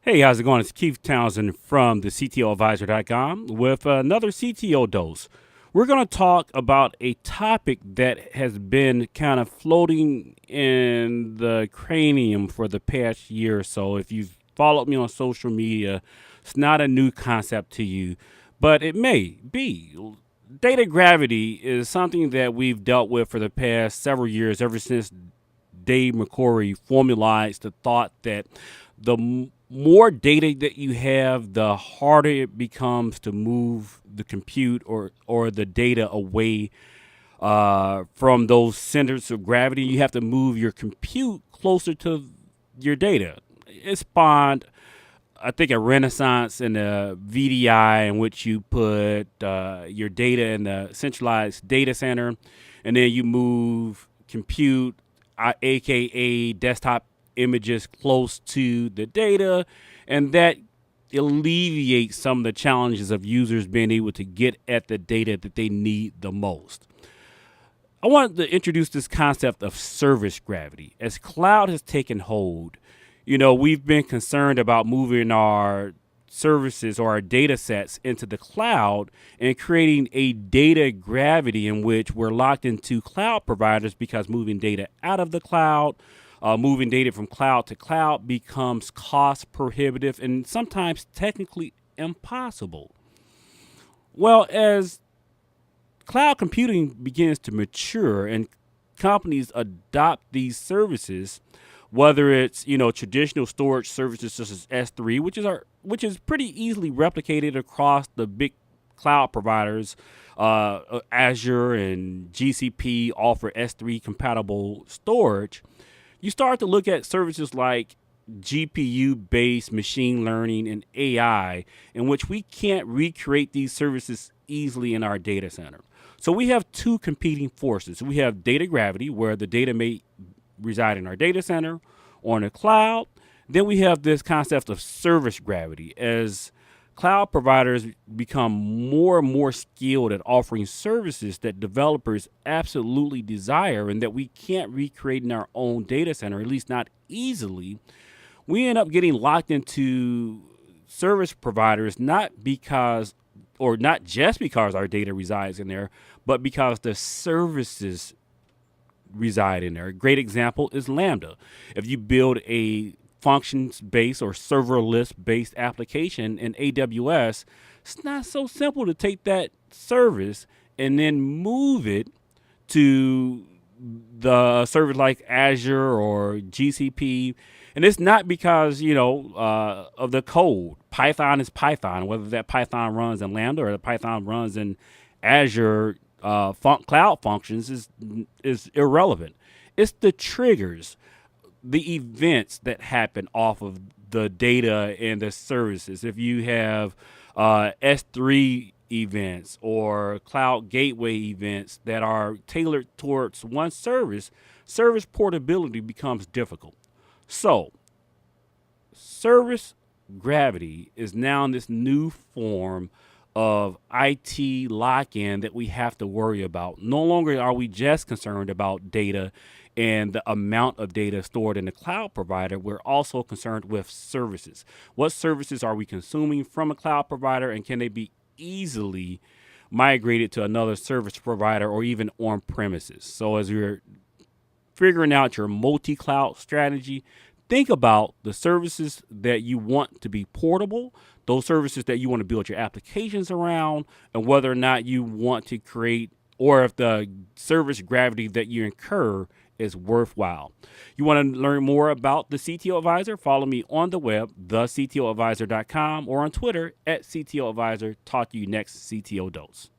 Hey, how's it going? It's Keith Townsend from the CTOadvisor.com with another CTO dose. We're going to talk about a topic that has been kind of floating in the cranium for the past year or so. If you've followed me on social media, it's not a new concept to you, but it may be. Data gravity is something that we've dealt with for the past several years, ever since Dave McCory formalized the thought that more data that you have, the harder it becomes to move the compute or the data away from those centers of gravity. You have to move your compute closer to your data. It spawned, I think, a renaissance in the VDI in which you put your data in the centralized data center, and then you move compute, aka desktop images, close to the data, and that alleviates some of the challenges of users being able to get at the data that they need the most. I wanted to introduce this concept of service gravity. As cloud has taken hold, we've been concerned about moving our services or our data sets into the cloud and creating a data gravity in which we're locked into cloud providers, because moving data out of the cloud, moving data from cloud to cloud becomes cost prohibitive and sometimes technically impossible. Well, as cloud computing begins to mature and companies adopt these services, whether it's traditional storage services such as S3, which is pretty easily replicated across the big cloud providers. Azure and GCP offer S3 compatible storage. You start to look at services like GPU-based machine learning and AI, in which we can't recreate these services easily in our data center. So we have two competing forces. We have data gravity, where the data may reside in our data center or in the cloud. Then we have this concept of service gravity, as cloud providers become more and more skilled at offering services that developers absolutely desire and that we can't recreate in our own data center, at least not easily. We end up getting locked into service providers, not just because our data resides in there, but because the services reside in there. A great example is Lambda. If you build a functions-based or serverless-based application in AWS, it's not so simple to take that service and then move it to the service like Azure or GCP. And it's not because, of the code. Python is Python, whether that Python runs in Lambda or the Python runs in Azure cloud functions is irrelevant. It's the triggers, the events that happen off of the data and the services. If you have S3 events or cloud gateway events that are tailored towards one service portability becomes difficult. So, service gravity is now in this new form of IT lock-in that we have to worry about. No longer are we just concerned about data and the amount of data stored in the cloud provider. We're also concerned with services. What services are we consuming from a cloud provider, and can they be easily migrated to another service provider or even on premises? So as you're figuring out your multi-cloud strategy, think about the services that you want to be portable, those services that you want to build your applications around, and whether or not you want to create, or if the service gravity that you incur is worthwhile. You want to learn more about the CTO Advisor? Follow me on the web, thectoadvisor.com, or on Twitter @CTO Advisor. Talk to you next, CTO Dose.